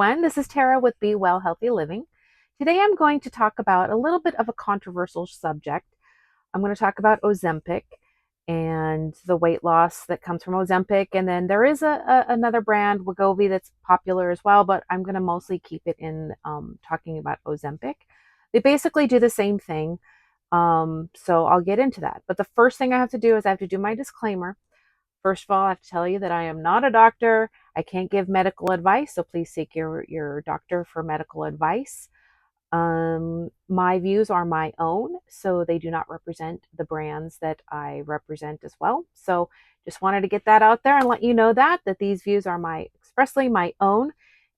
everyone. This is Tara with Be Well Healthy Living. Today I'm going to talk about a little bit of a controversial subject. I'm going to talk about Ozempic and the weight loss that comes from Ozempic. And then there is another brand, Wegovy, that's popular as well, but I'm going to mostly keep it in talking about Ozempic. They basically do the same thing. So I'll get into that. But the first thing I have to do is I have to do my disclaimer. First of all, I have to tell you that I am not a doctor. I can't give medical advice, so please seek your doctor for medical advice. My views are my own, so they do not represent the brands that I represent as well. So just wanted to get that out there and let you know that these views are expressly my own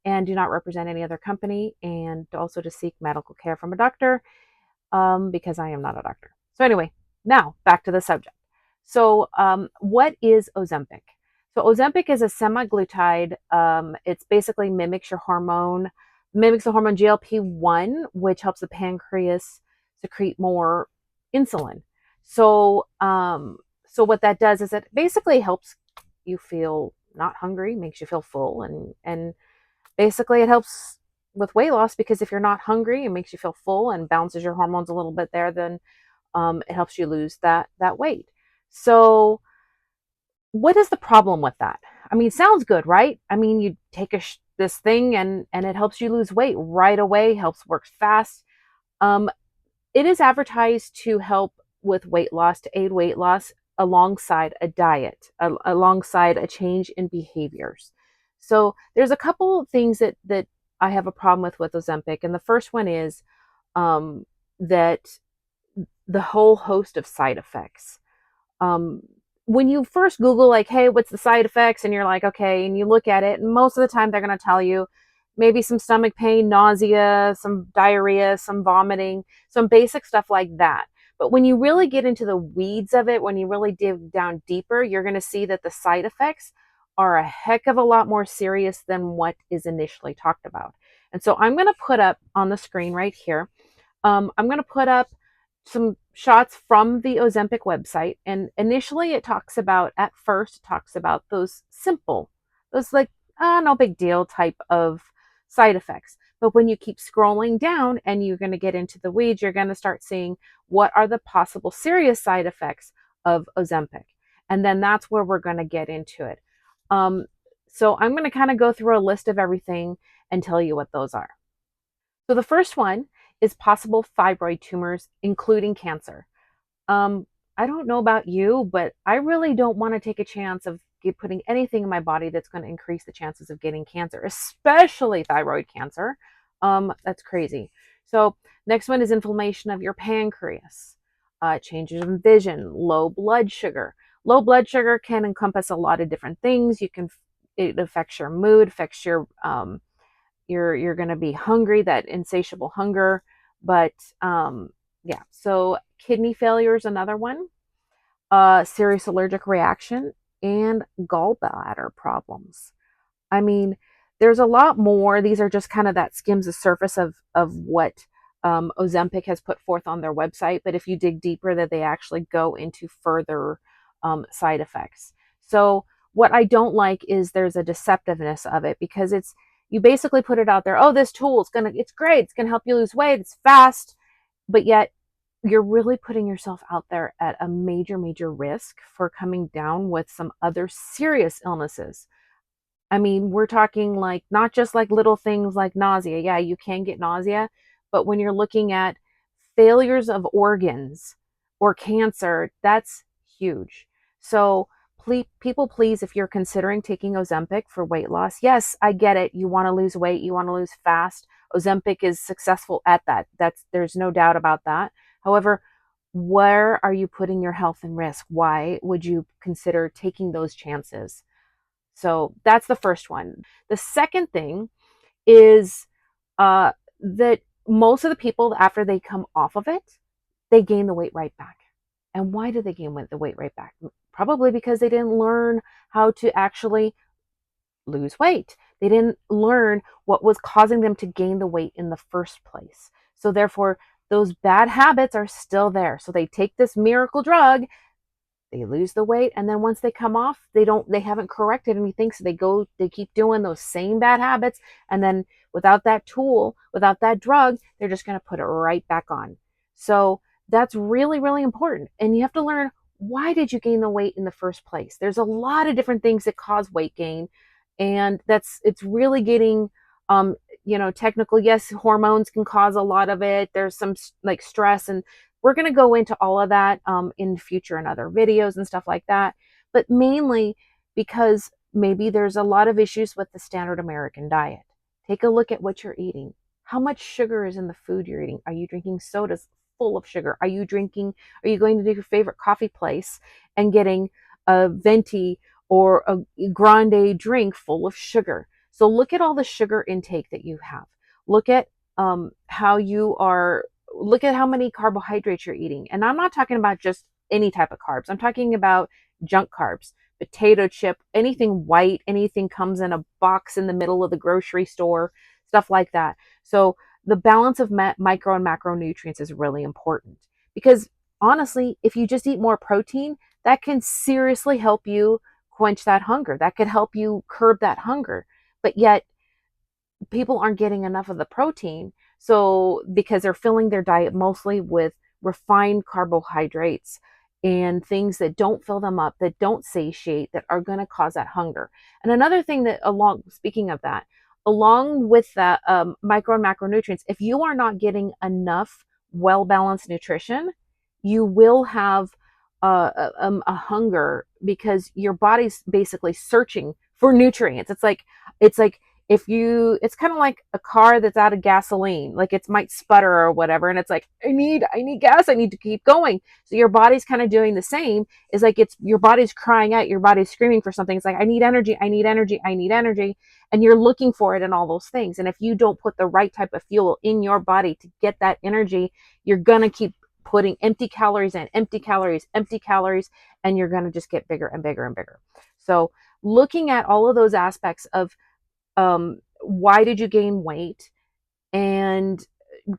and do not represent any other company, and also to seek medical care from a doctor because I am not a doctor. So anyway, now back to the subject. So what is Ozempic? So Ozempic is a semaglutide. It's basically mimics the hormone GLP-1, which helps the pancreas secrete more insulin. So what that does is it basically helps you feel not hungry, makes you feel full, and basically it helps with weight loss, because if you're not hungry, it makes you feel full and balances your hormones a little bit there, then it helps you lose that weight. So what is the problem with that? I mean, sounds good, right? I mean, you take this thing and it helps you lose weight right away, helps work fast. It is advertised to help with weight loss, to aid weight loss alongside a diet, alongside a change in behaviors. So there's a couple of things that I have a problem with Ozempic. And the first one is that the whole host of side effects. When you first Google, like, hey, what's the side effects? And you're like, okay, and you look at it, and most of the time they're going to tell you maybe some stomach pain, nausea, some diarrhea, some vomiting, some basic stuff like that. But when you really get into the weeds of it, when you really dig down deeper, you're going to see that the side effects are a heck of a lot more serious than what is initially talked about. And so I'm going to put up on the screen right here, I'm going to put up some shots from the Ozempic website. And initially it talks about those simple, those like, no big deal type of side effects. But when you keep scrolling down and you're going to get into the weeds, you're going to start seeing what are the possible serious side effects of Ozempic. And then that's where we're going to get into it. So I'm going to kind of go through a list of everything and tell you what those are. So the first one is possible thyroid tumors, including cancer. I don't know about you, but I really don't want to take a chance of putting anything in my body that's going to increase the chances of getting cancer, especially thyroid cancer. That's crazy. So next one is inflammation of your pancreas, changes in vision, low blood sugar. Low blood sugar can encompass a lot of different things. It affects your mood, affects your you're going to be hungry, that insatiable hunger. But yeah, so kidney failure is another one, serious allergic reaction, and gallbladder problems. I mean, there's a lot more. These are just kind of that skims the surface of what Ozempic has put forth on their website. But if you dig deeper, that they actually go into further side effects. So what I don't like is there's a deceptiveness of it, because you basically put it out there, oh, this tool it's great, it's gonna help you lose weight, it's fast, but yet you're really putting yourself out there at a major, major risk for coming down with some other serious illnesses. I mean, we're talking like not just like little things like nausea. Yeah, you can get nausea, but when you're looking at failures of organs or cancer, that's huge. So please, if you're considering taking Ozempic for weight loss, yes, I get it. You want to lose weight, you want to lose fast. Ozempic is successful at that. There's no doubt about that. However, where are you putting your health in risk? Why would you consider taking those chances? So that's the first one. The second thing is that most of the people, after they come off of it, they gain the weight right back. And why do they gain the weight right back? Probably because they didn't learn how to actually lose weight. They didn't learn what was causing them to gain the weight in the first place. So therefore, those bad habits are still there. So they take this miracle drug they lose the weight, and then once they come off, they haven't corrected anything, so they keep doing those same bad habits, and then without that tool, without that drug, they're just going to put it right back on. So that's really, really important. And you have to learn, why did you gain the weight in the first place? There's a lot of different things that cause weight gain, and it's really getting technical. Yes, hormones can cause a lot of it. There's some like stress, and we're going to go into all of that in the future in other videos and stuff like that. But mainly because maybe there's a lot of issues with the standard American diet. Take a look at what you're eating. How much sugar is in the food you're eating? Are you drinking sodas full of sugar? Are you going to your favorite coffee place and getting a venti or a grande drink full of sugar? So look at all the sugar intake that you have. Look at look at how many carbohydrates you're eating. And I'm not talking about just any type of carbs. I'm talking about junk carbs, potato chip, anything white, anything comes in a box in the middle of the grocery store, stuff like that. So the balance of micro and macronutrients is really important, because honestly, if you just eat more protein, that can seriously help you quench that hunger. That could help you curb that hunger. But yet people aren't getting enough of the protein. So because they're filling their diet mostly with refined carbohydrates and things that don't fill them up, that don't satiate, that are going to cause that hunger. And another thing that, speaking of that, along with that micro and macronutrients, if you are not getting enough well-balanced nutrition, you will have a hunger, because your body's basically searching for nutrients. It's like it's kind of like a car that's out of gasoline, like it might sputter or whatever, and it's like, I need gas, I need to keep going. So your body's kind of doing the same. Is like, it's your body's crying out, your body's screaming for something. It's like, I need energy, I need energy, I need energy. And you're looking for it in all those things. And if you don't put the right type of fuel in your body to get that energy, you're gonna keep putting empty calories in, empty calories, empty calories, and you're gonna just get bigger and bigger and bigger. So looking at all of those aspects of why did you gain weight, and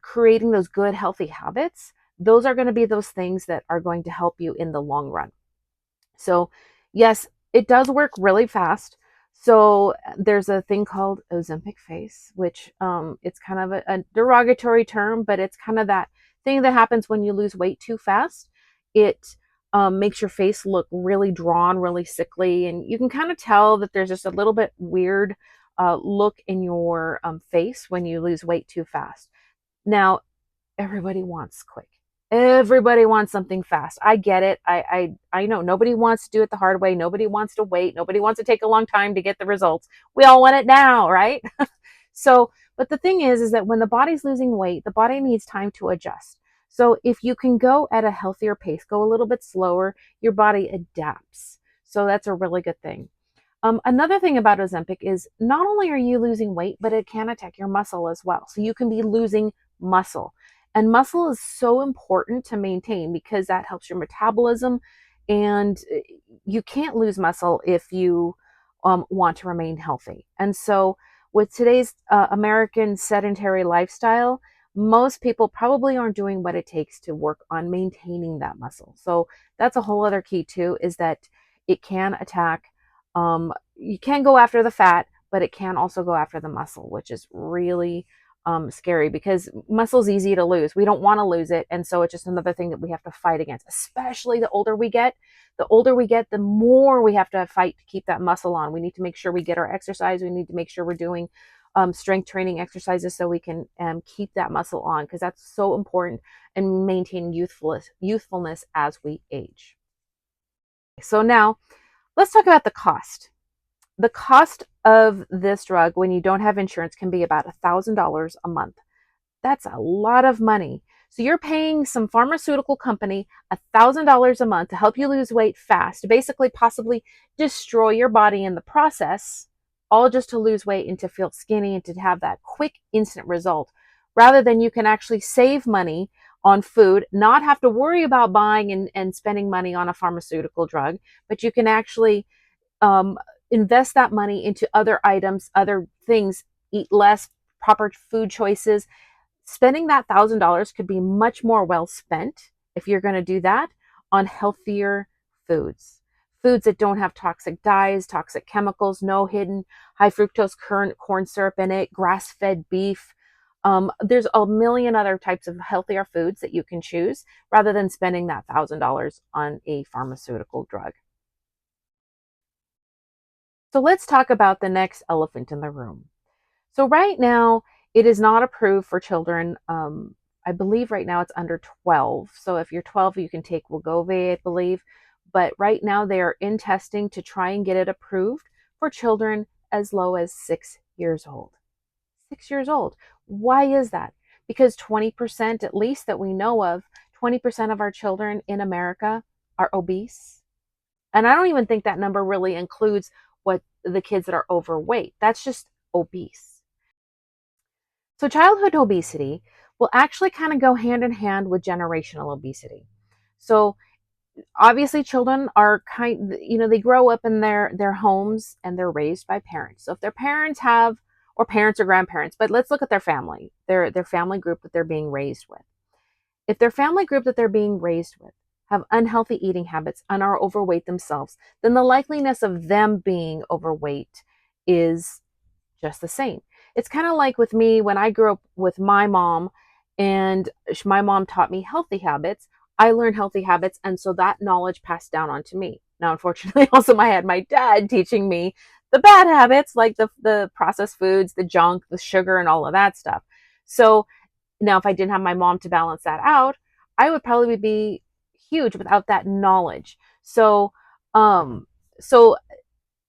creating those good healthy habits, those are going to be those things that are going to help you in the long run. So yes, it does work really fast. So there's a thing called Ozempic face, which it's kind of a derogatory term, but it's kind of that thing that happens when you lose weight too fast. It makes your face look really drawn, really sickly, and you can kind of tell that there's just a little bit weird look in your face when you lose weight too fast. Now, everybody wants quick. Everybody wants something fast. I get it. I know nobody wants to do it the hard way. Nobody wants to wait. Nobody wants to take a long time to get the results. We all want it now, right? So, but the thing is that when the body's losing weight, the body needs time to adjust. So if you can go at a healthier pace, go a little bit slower, your body adapts. So that's a really good thing. Another thing about Ozempic is not only are you losing weight, but it can attack your muscle as well. So you can be losing muscle. And muscle is so important to maintain, because that helps your metabolism. And you can't lose muscle if you want to remain healthy. And so with today's American sedentary lifestyle, most people probably aren't doing what it takes to work on maintaining that muscle. So that's a whole other key too, is that it can attack. You can go after the fat, but it can also go after the muscle, which is really scary, because muscle's easy to lose. We don't want to lose it. And so it's just another thing that we have to fight against, especially the older we get. The older we get, the more we have to fight to keep that muscle on. We need to make sure we get our exercise. We need to make sure we're doing strength training exercises so we can keep that muscle on, because that's so important in maintaining youthfulness as we age. So now let's talk about the cost. The cost of this drug when you don't have insurance can be about $1,000 a month. That's a lot of money. So you're paying some pharmaceutical company $1,000 a month to help you lose weight fast, to basically possibly destroy your body in the process, all just to lose weight and to feel skinny and to have that quick instant result, rather than you can actually save money on food, not have to worry about buying and spending money on a pharmaceutical drug, but you can actually invest that money into other items, other things, eat less, proper food choices. Spending that $1,000 could be much more well spent if you're going to do that on healthier foods. Foods that don't have toxic dyes, toxic chemicals, no hidden high fructose corn syrup in it, grass-fed beef. There's a million other types of healthier foods that you can choose rather than spending that $1,000 on a pharmaceutical drug. So let's talk about the next elephant in the room. So right now, it is not approved for children. I believe right now it's under 12. So if you're 12, you can take Wegovy, I believe. But right now they are in testing to try and get it approved for children as low as 6 years old. 6 years old. Why is that? Because 20%, at least that we know of, 20% of our children in America are obese. And I don't even think that number really includes what the kids that are overweight. That's just obese. So childhood obesity will actually kind of go hand in hand with generational obesity. So obviously children are they grow up in their homes and they're raised by parents. So if their parents have, or parents or grandparents, but let's look at their family, their family group that they're being raised with. If their family group that they're being raised with have unhealthy eating habits and are overweight themselves, then the likeliness of them being overweight is just the same. It's kind of like with me when I grew up with my mom, and my mom taught me healthy habits. I learned healthy habits, and so that knowledge passed down onto me. Now, unfortunately, also I had my dad teaching me the bad habits, like the processed foods, the junk, the sugar, and all of that stuff. So now, if I didn't have my mom to balance that out, I would probably be huge without that knowledge. Um, so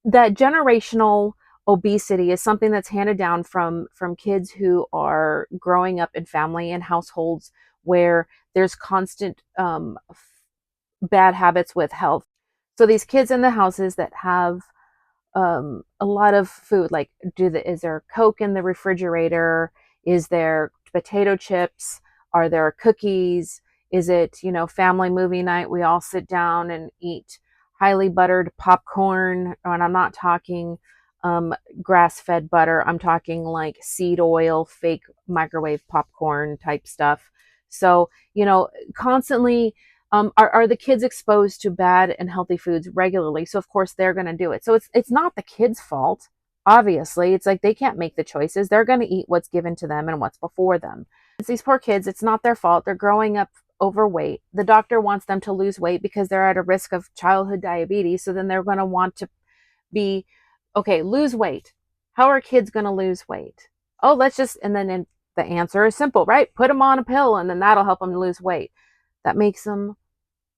that generational obesity is something that's handed down from kids who are growing up in family and households where there's constant bad habits with health. So these kids in the houses that have a lot of food, like is there Coke in the refrigerator? Is there potato chips? Are there cookies? Is it, family movie night? We all sit down and eat highly buttered popcorn. And I'm not talking grass-fed butter. I'm talking like seed oil, fake microwave popcorn type stuff. So, constantly are the kids exposed to bad and healthy foods regularly? So of course they're going to do it. So it's not the kids' fault. Obviously, it's like they can't make the choices. They're going to eat what's given to them and what's before them. It's these poor kids. It's not their fault. They're growing up overweight. The doctor wants them to lose weight because they're at a risk of childhood diabetes. So then they're going to want to be, okay, lose weight. How are kids going to lose weight? Oh, the answer is simple, right? Put them on a pill and then that'll help them lose weight. That makes them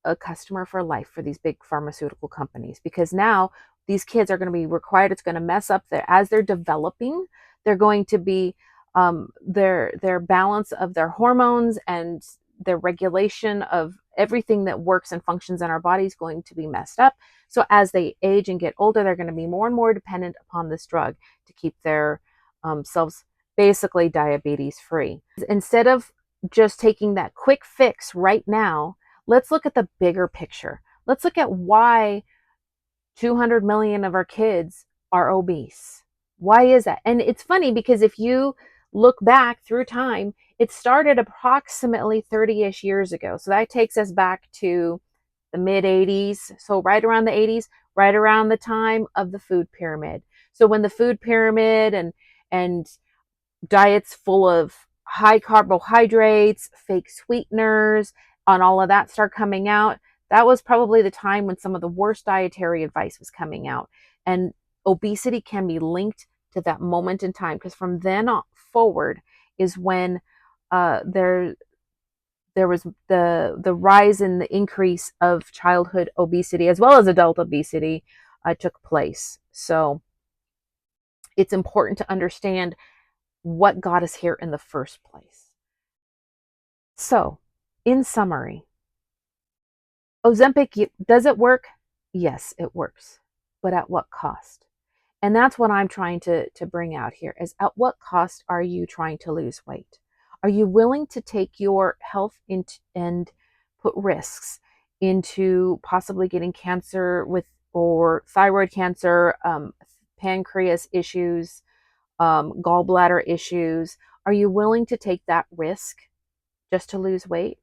a customer for life for these big pharmaceutical companies, because now these kids are going to be required, it's going to mess up as they're developing. They're going to be their balance of their hormones and their regulation of everything that works and functions in our body is going to be messed up. So as they age and get older, they're going to be more and more dependent upon this drug to keep their selves basically diabetes free. Instead of just taking that quick fix right now, let's look at the bigger picture. Let's look at why 200 million of our kids are obese. Why is that? And it's funny because if you look back through time, it started approximately 30-ish years ago. So that takes us back to the mid 80s. So right around the 80s, right around the time of the food pyramid. So when the food pyramid and diets full of high carbohydrates, fake sweeteners, and all of that start coming out, that was probably the time when some of the worst dietary advice was coming out. And obesity can be linked to that moment in time, because from then on forward is when there was the rise in the increase of childhood obesity as well as adult obesity took place. So it's important to understand what got us here in the first place. So, in summary, Ozempic, does it work? Yes, it works. But at what cost? And that's what I'm trying to bring out here is, at what cost are you trying to lose weight? Are you willing to take your health and put risks into possibly getting cancer or thyroid cancer, pancreas issues, gallbladder issues? Are you willing to take that risk just to lose weight?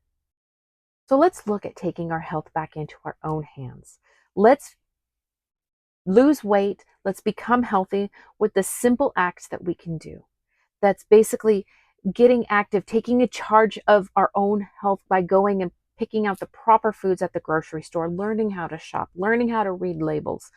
So let's look at taking our health back into our own hands. Let's lose weight. Let's become healthy with the simple acts that we can do. That's basically getting active, taking a charge of our own health by going and picking out the proper foods at the grocery store, learning how to shop, learning how to read labels.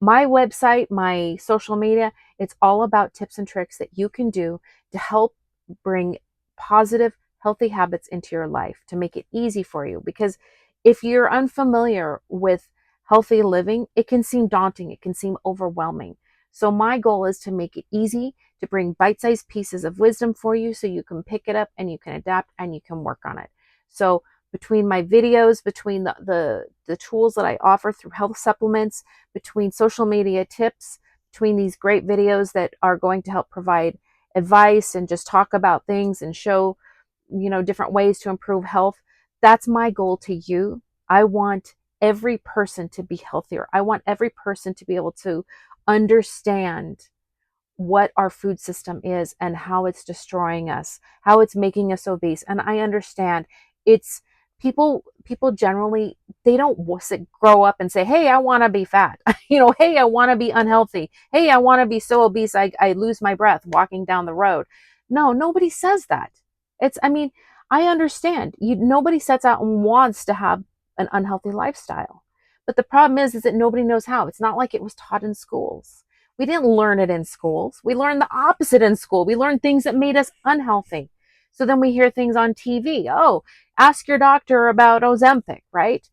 My website, my social media, it's all about tips and tricks that you can do to help bring positive, healthy habits into your life, to make it easy for you. Because if you're unfamiliar with healthy living, it can seem daunting, it can seem overwhelming. So, my goal is to make it easy, to bring bite sized pieces of wisdom for you so you can pick it up and you can adapt and you can work on it. So, between my videos, between the tools that I offer through health supplements, between social media tips, between these great videos that are going to help provide advice and just talk about things and show, different ways to improve health. That's my goal to you. I want every person to be healthier. I want every person to be able to understand what our food system is and how it's destroying us, how it's making us obese. And I understand it's people generally, they don't grow up and say, hey, I want to be fat. Hey, I want to be unhealthy. Hey, I want to be so obese I lose my breath walking down the road. No, nobody says that. I understand. Nobody sets out and wants to have an unhealthy lifestyle. But the problem is that nobody knows how. It's not like it was taught in schools. We didn't learn it in schools. We learned the opposite in school. We learned things that made us unhealthy. So then we hear things on TV. Oh, ask your doctor about Ozempic, right?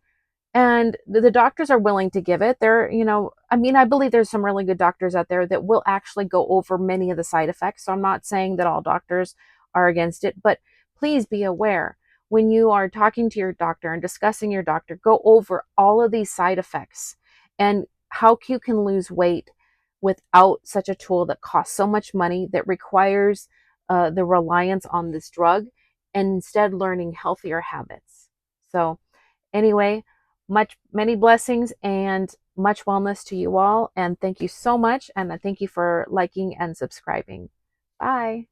And the doctors are willing to give it. I believe there's some really good doctors out there that will actually go over many of the side effects. So I'm not saying that all doctors are against it, but please be aware when you are talking to your doctor and discussing your doctor, go over all of these side effects and how you can lose weight without such a tool that costs so much money, that requires the reliance on this drug, and instead learning healthier habits. So, anyway, many blessings and much wellness to you all. And thank you so much. And thank you for liking and subscribing. Bye.